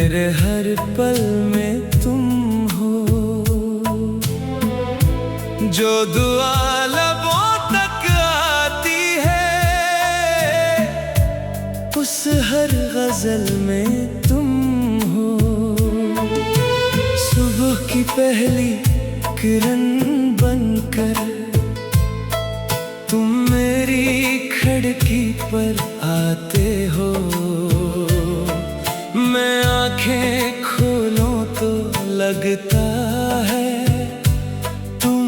मेरे हर पल में तुम हो, जो दुआ लबों तक आती है, उस हर गजल में तुम हो। सुबह की पहली किरण बनकर तुम मेरी खिड़की पर आते हो। मैं आंखें खोलूं तो लगता है तुम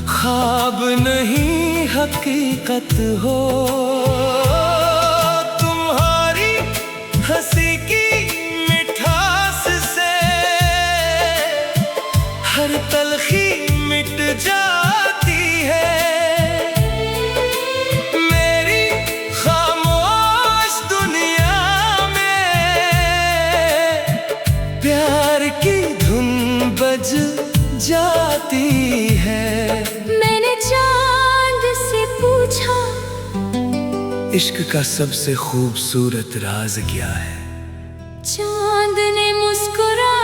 ख्वाब नहीं हकीकत हो। तुम्हारी हंसी की मिठास से हर तलखी मिट जाती है। बज जाती है। मैंने चांद से पूछा, इश्क का सबसे खूबसूरत राज क्या है? चांद ने मुस्कुरा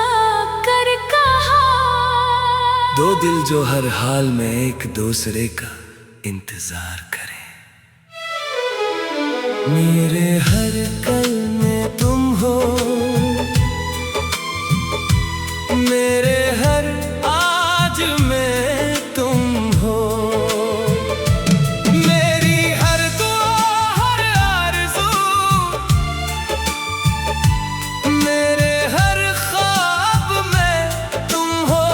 कर कहा, दो दिल जो हर हाल में एक दूसरे का इंतजार करें। मेरे हर पल में तुम हो, मेरे हर आज में तुम हो। मेरी हर दुआ हर आरज़ू, मेरे हर ख्वाब में तुम हो।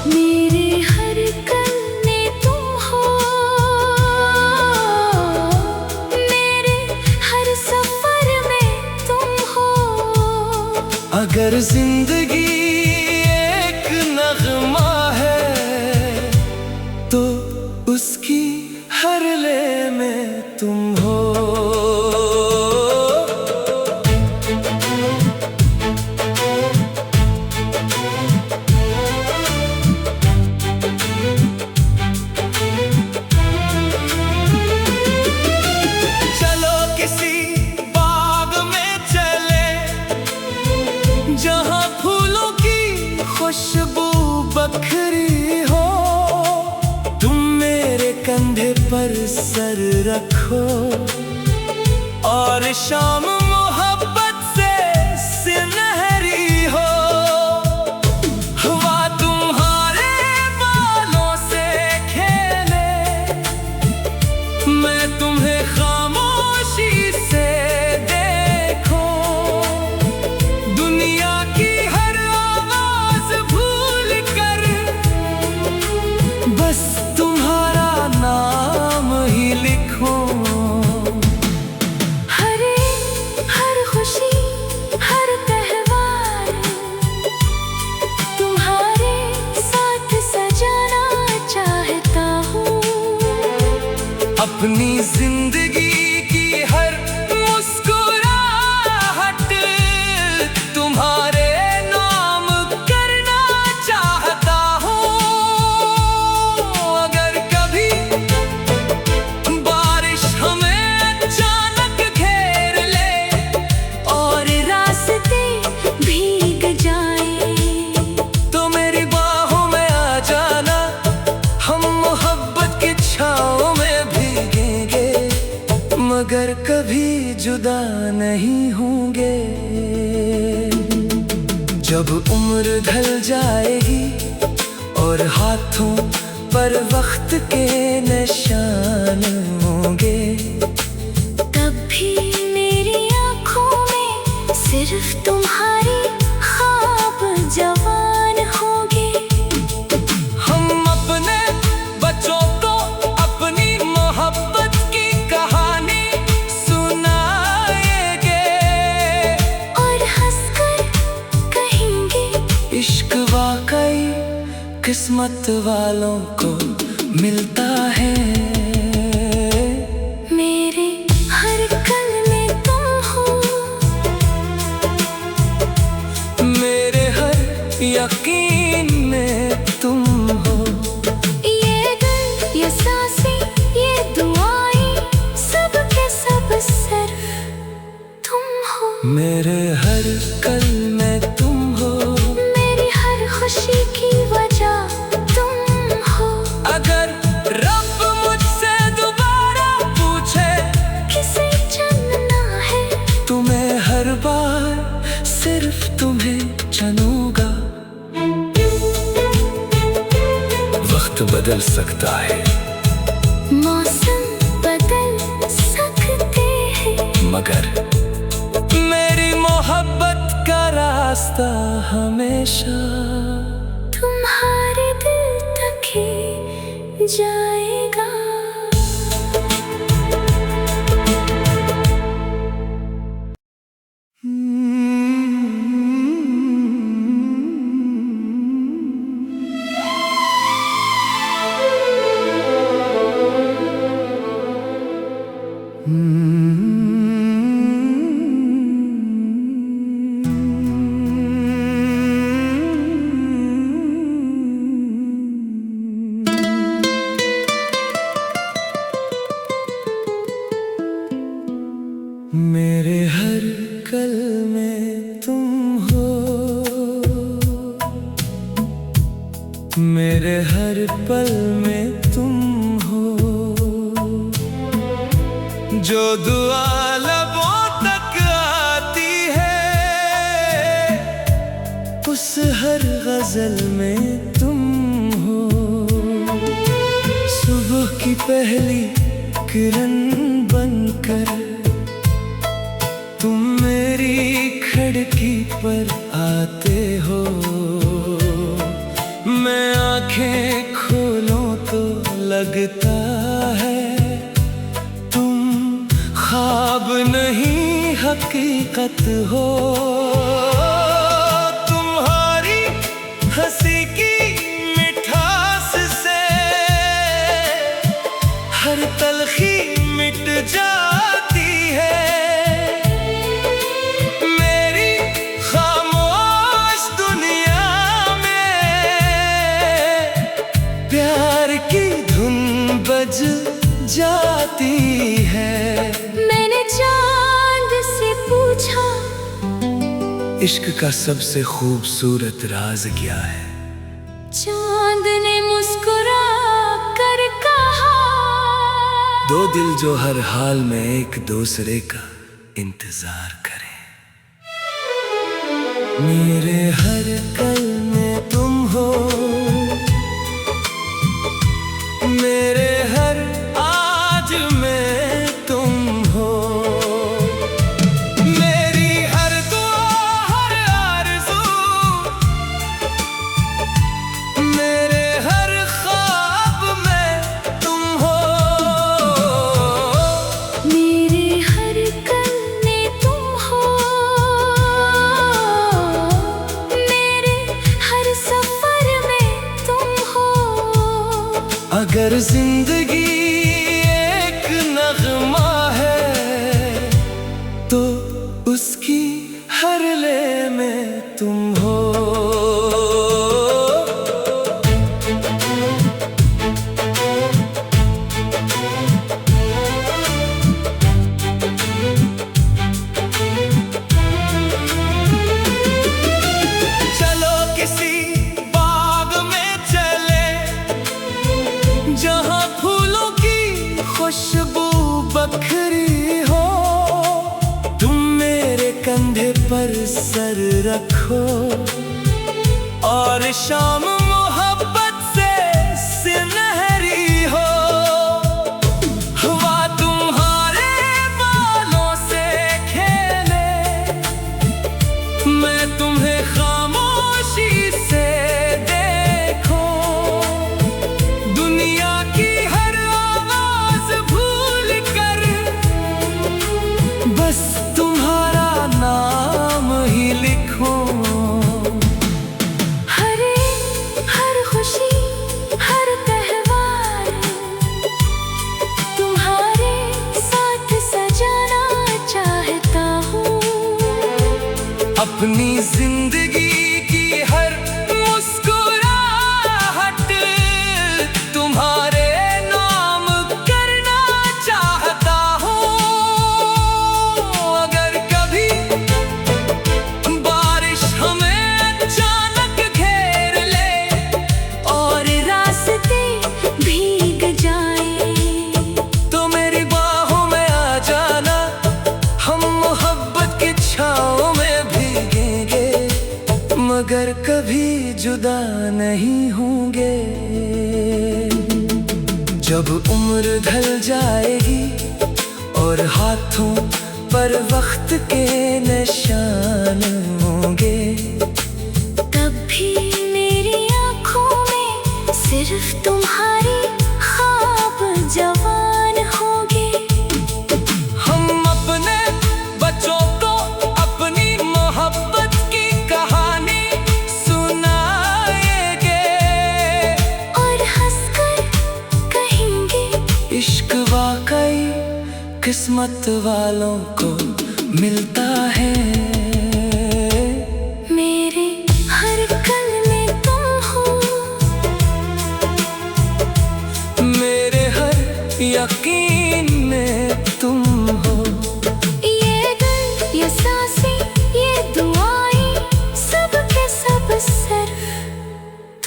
मेरे हर कल में तुम हो, मेरे हर सफर में तुम हो। अगर जिंदगी एक नगमा है तो उसकी हर ले में तुम हो। चलो किसी बाग में चले जहाँ फूलों की खुशबू बखरी हो। तुम मेरे कंधे पर सर रखो और शाम मोहब्बत से सुनहरी हो। हवा तुम्हारे बालों से खेले, मैं तुम्हें खामोशी से देखो। दुनिया की हर आवाज भूल कर बस तुम्हारा नाम ही लिखो। हर खुशी हर त्योहार तुम्हारे साथ सजाना चाहता हूँ। अपनी जिंदगी की हर मुस्कुराहट तुम्हारे नाम करना चाहता हूँ। अगर कभी बारिश हमें अचानक घेर ले और रास्ते भीग जाए, तो मेरी बाहों में आ जाना, हम मोहब्बत की छाँव में भीगेंगे मगर कभी जुदा नहीं होंगे। जब उम्र ढल जाएगी और हाथों पर वक्त के निशान होंगे, तब भी मेरी आँखों में सिर्फ तुम्हारी ख्वाब जवान होंगे। हम अपने बच्चों को अपनी मोहब्बत की कहानी सुनाएंगे और हंसकर कहेंगे, इश्क वाकई किस्मत वालों को मिलता है। मेरे हर कल में तुम हो, मेरे हर यकीन में तुम हो। ये दिल ये सांसें ये दुआएं सब के सब सिर्फ तुम हो। मेरे हर कल में तुम हो, मेरी हर खुशी की वजह तुम हो। अगर रब मुझसे दोबारा पूछे किसे चुनना है, तुम्हें हर बार सिर्फ तुम्हें चुनूंगा। वक्त बदल सकता है, मौसम बदल सकते हैं, मगर मेरी मोहब्बत का रास्ता हमेशा तुम्हारे दिल तक ही जाएगा। मेरे हर कल में तुम हो, मेरे हर पल में तुम हो। जो दुआ लबों तक आती है, उस हर गजल में तुम हो। सुबह की पहली किरण बनकर तुम मेरी खिड़की पर आते हो। मैं आंखें खोलूं तो लगता है तुम ख्वाब नहीं हकीकत हो। तुम्हारी हंसी की मिठास से हर तलखी मिट जाती है। जाती है। मैंने चांद से पूछा, इश्क का सबसे खूबसूरत राज क्या है? चांद ने मुस्कुरा कर कहा, दो दिल जो हर हाल में एक दूसरे का इंतजार करें। मेरे हर कल में तुम हो, मेरे हर आज में तुम हो। मेरी हर दुआ हर आरज़ू, मेरे हर ख्वाब में तुम हो। मेरे हर कल में तुम हो, मेरे हर सफर में तुम हो। अगर जिंदगी एक नगमा है, तो उसकी हर ले में तुम हो। चलो किसी बाग में चले, जहाँ फूलों की खुशबू बखरी हो। तुम मेरे कंधे पर सर रखो और शाम मोहब्बत से सुनहरी हो। हवा तुम्हारे बालों से खेले, मैं तुम्हें खामोशी से देखूं। दुनिया की हर आवाज भूल कर बस तुम्हारा नाम ही लिखूं। हर खुशी हर त्योहार तुम्हारे साथ सजाना चाहता हूँ। अपनी जिंदगी की हर मुस्कुराहट तुम्हारे नाम करना चाहता हूँ। अगर कभी उम्र ढल जाएगी और हाथों पर वक्त के निशान होंगे, तब भी मेरी आँखों में सिर्फ तुम्हारी ख्वाब जवान होंगे। हम अपने बच्चों को अपनी मोहब्बत की कहानी सुनाएंगे और हंसकर कहेंगे इश्क वाकई किस्मत वालों को मिलता है। मेरे हर कल में तुम हो, मेरे हर यकीन में तुम हो। ये दिल, ये सांसें, ये दुआएं, सब के सब सिर्फ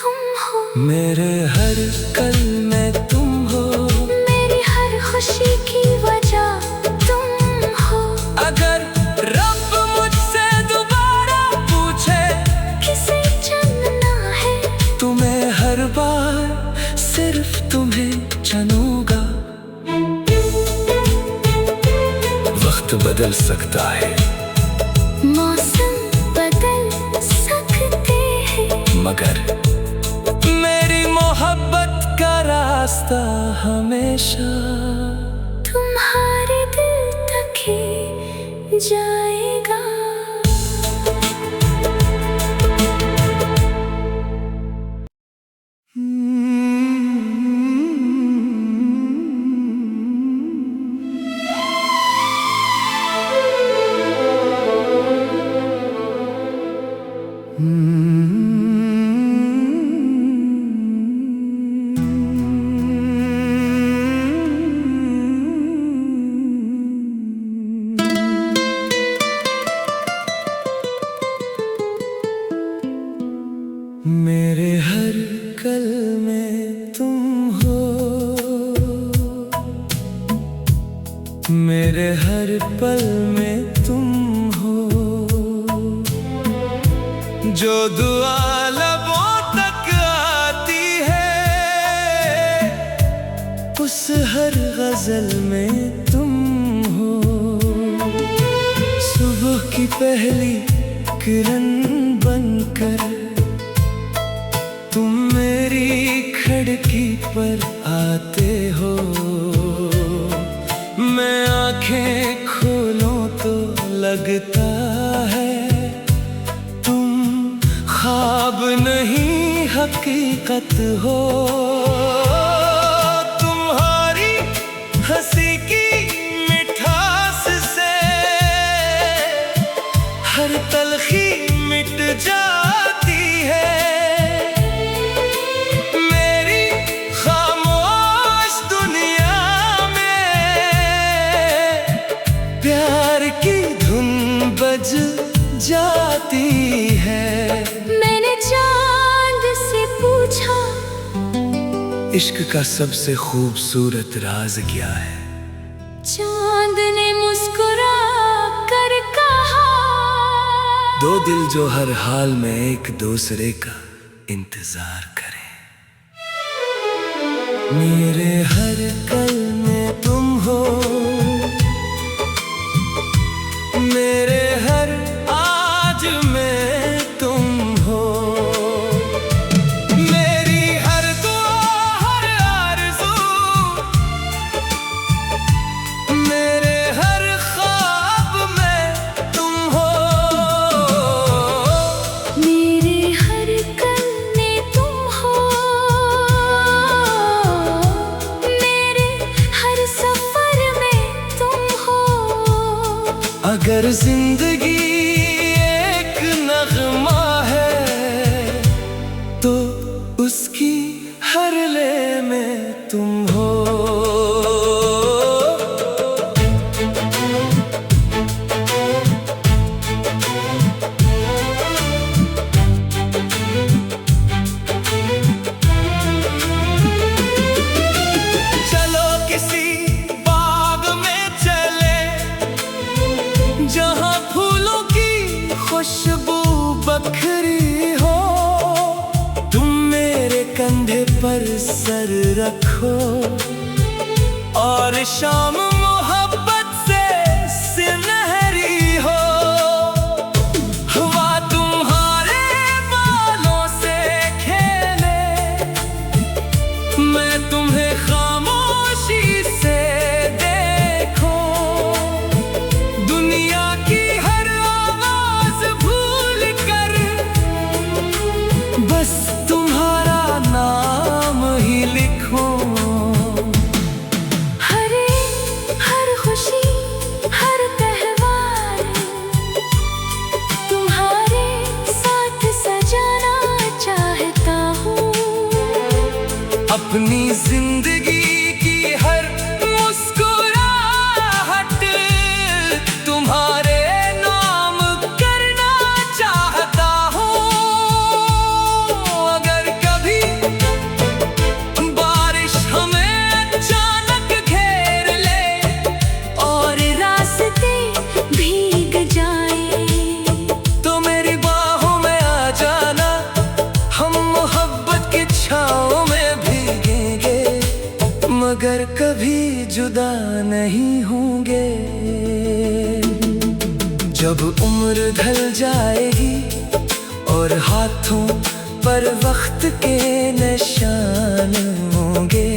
तुम हो। मेरे हर कल में तुम हो, मेरी हर खुशी की वजह तुम हो। अगर रब मुझसे दोबारा पूछे किसे चुनना है, तुम्हें हर बार सिर्फ तुम्हें चुनूंगा। वक्त बदल सकता है, मौसम बदल सकते हैं, मगर मेरी मोहब्बत का रास्ता हमेशा तुम्हारे दिल तक ही जाएगा। मेरे हर कल में तुम हो, मेरे हर पल में तुम हो। जो दुआ लबों तक आती है, उस हर गजल में तुम हो। सुबह की पहली किरण बनकर तुम मेरी खिड़की पर आते हो। मैं आंखें खोलूं तो लगता है तुम ख्वाब नहीं हकीकत हो। तुम्हारी हंसी की मिठास से हर तलखी मिट जाती है। जाती है। मैंने चांद से पूछा, इश्क का सबसे खूबसूरत राज क्या है? चांद ने मुस्कुरा कर कहा, दो दिल जो हर हाल में एक दूसरे का इंतजार करें। मेरे हर कल में तुम हो, मेरे हर आज में तुम हो। मेरी हर दुआ, हर आरज़ू, मेरे हर ख्वाब में तुम हो। मेरे हर कल में तुम हो, मेरे हर सफर में तुम हो। अगर जिंदगी एक नगमा है तो उसकी हर ले में तुम हो। चलो किसी बाग में चले जहाँ फूलों की खुशबू बखरी हो। तुम मेरे कंधे पर सर रखो, शाम मोहब्बत से सुनहरी हो, हवा तुम्हारे बालों से खेले, मैं तुम्हें खामोशी से देखूं, दुनिया की हर आवाज भूल कर बस तुम्हारा नाम ही लिखूं। हर खुशी हर त्योहार तुम्हारे साथ सजाना चाहता हूँ, अपनी जिंदगी की हर मुस्कुराहट तुम्हारे नाम करना चाहता हूँ। अगर कभी बारिश हमें अचानक घेर ले और रास्ते भीग जाए तो मेरी बाहों में आ जाना, हम मोहब्बत की छाँव में भीगेंगे मगर कभी जुदा नहीं होंगे। जब उम्र ढल जाएगी और हाथों पर वक्त के निशान होंगे,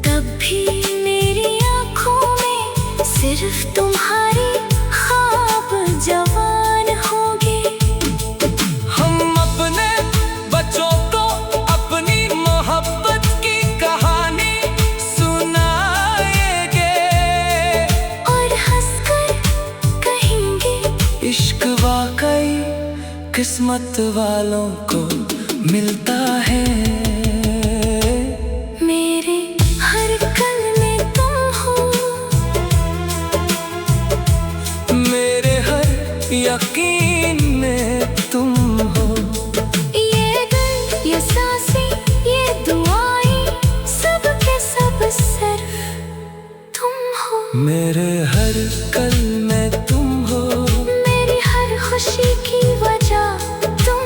तब भी मेरी आँखों में सिर्फ तुम्हारी ख्वाब जवान होंगे। हम अपने बच्चों को अपनी मोहब्बत की कहानी सुनाएंगे और हंसकर कहेंगे इश्क वाकई किस्मत वालों को मिलता है। मेरे हर कल में तुम हो, मेरे हर यकीन में तुम हो, ये दिल ये सांसें ये दुआएं सब के सब सिर्फ तुम हो। मेरे हर कल में तुम हो, मेरी हर खुशी की वजह तुम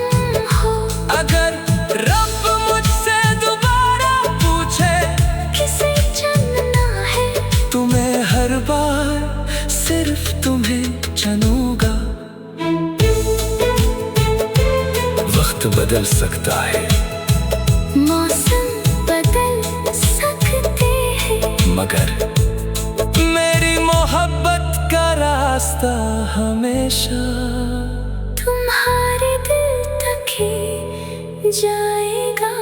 हो। अगर रब मुझसे दोबारा पूछे किसे चुनना है तुम्हें, हर बार सिर्फ तुम्हें चुनूंगा। वक्त बदल सकता है, मौसम बदल सकते हैं, मगर मेरी मोहब्बत का रास्ता हमेशा तुम्हारे दिल तक ही जाएगा।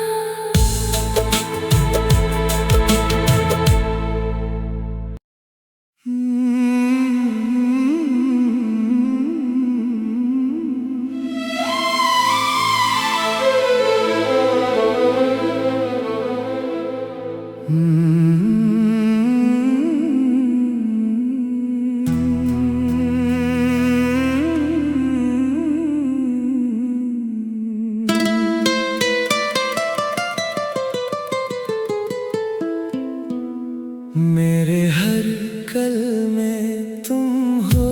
मेरे हर कल में तुम हो,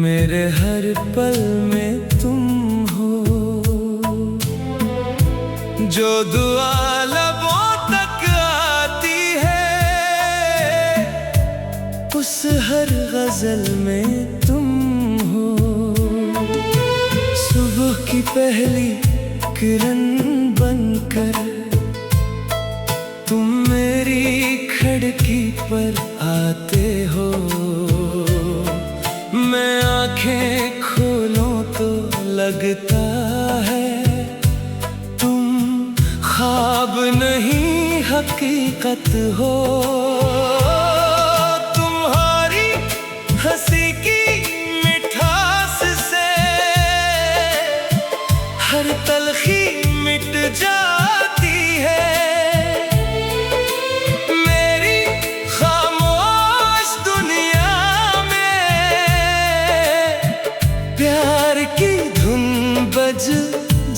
मेरे हर पल में तुम हो, जो दुआ लबों तक आती है उस हर गजल में तुम हो, सुबह की पहली किरण बनकर तुम मेरी खिड़की पर आते हो, मैं आंखें खोलूं तो लगता है तुम ख्वाब नहीं हकीकत हो। तुम्हारी हंसी की मिठास से हर तलखी मिट जाती है,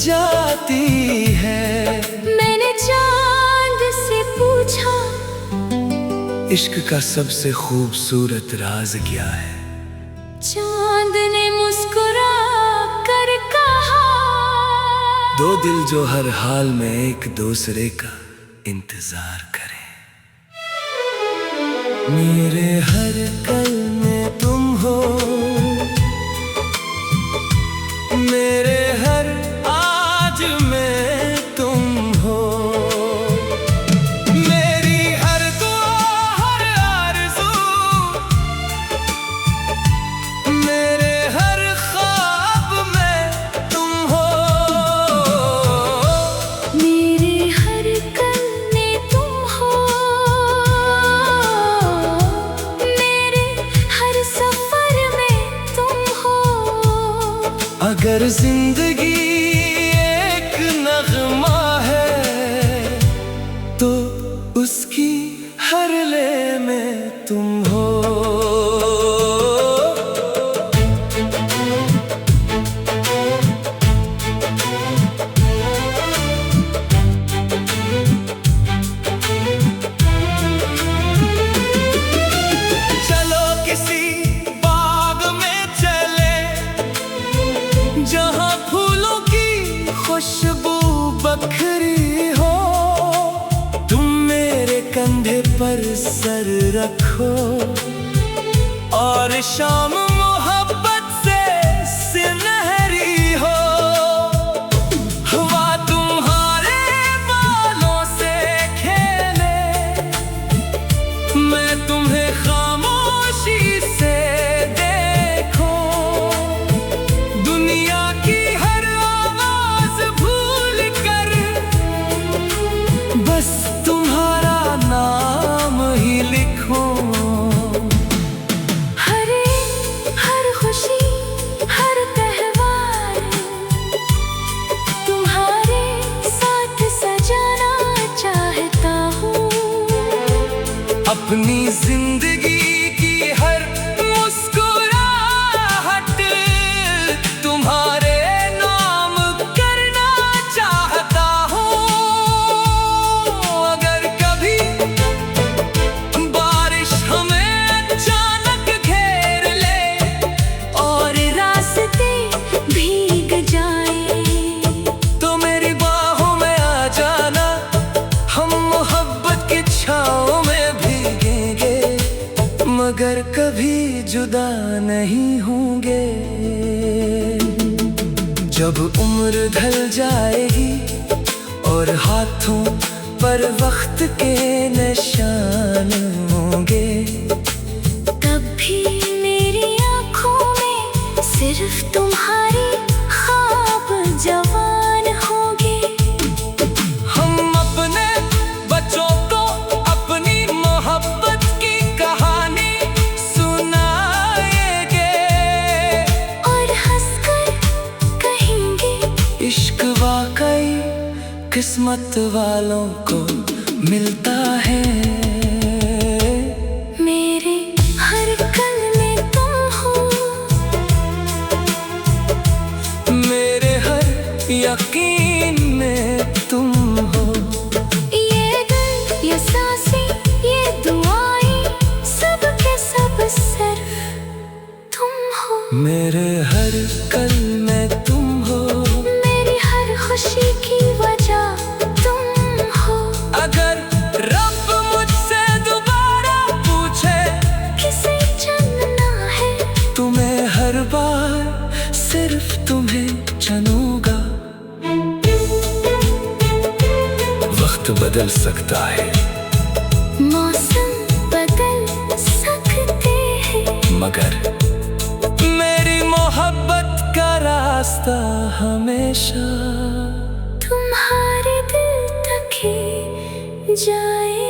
जाती है। मैंने चांद से पूछा इश्क का सबसे खूबसूरत राज क्या है, चांद ने मुस्कुरा कर कहा, दो दिल जो हर हाल में एक दूसरे का इंतजार करें। मेरे हर कल में तुम हो, मेरे हर आज में तुम हो, मेरी हर दुआ हर आरज़ू, मेरे हर ख्वाब में तुम हो। मेरे हर कल में तुम हो, मेरे हर सफर में तुम हो। अगर जिंदगी एक नगमा है तो उसकी हर ले में तुम हो। चलो किसी बाग में चले जहाँ फूलों की खुशबू बखरी हो। तुम मेरे कंधे पर सर रखो और शाम मोहब्बत से सुनहरी हो। हवा तुम्हारे बालों से खेले, मैं तुम्हें खामोशी से देखूं। दुनिया की हर आवाज भूल कर बस तुम्हारा नाम ही लिखूं। हर खुशी हर त्योहार तुम्हारे साथ सजाना चाहता हूँ। अपनी जिंदगी की हर मुस्कुराहट तुम्हारे नाम करना चाहता हूँ। अगर कभी बारिश हमें अचानक घेर ले और रास्ते भीग जाए तो मेरी बाहों में आ जाना, हम मोहब्बत की छाँव में भीगेंगे मगर कभी जुदा नहीं होंगे। जब उम्र ढल जाएगी और हाथों पर वक्त के निशान होंगे, तब भी मेरी आँखों में सिर्फ तुम्हारी ख्वाब जवान होंगे। हम अपने बच्चों को अपनी मोहब्बत की कहानी सुनाएंगे और हंसकर कहेंगे इश्क वाकई किस्मत वालों को मिलता है। मेरे हर कल में तुम हो, मेरे हर यकीन में तुम हो। ये दिल ये सांसें ये दुआएं सब के सब सिर्फ तुम हो। मेरे हर कल में तुम हो, मेरी हर खुशी की वजह तुम हो। अगर रब मुझसे दोबारा पूछे किसे चुनना है तुम्हें, हर बार सिर्फ तुम्हें चुनूंगा। वक्त बदल सकता है, मौसम बदल सकते हैं, मगर मेरी मोहब्बत का रास्ता हमेशा तुम्हारे दिल तक ही जाए।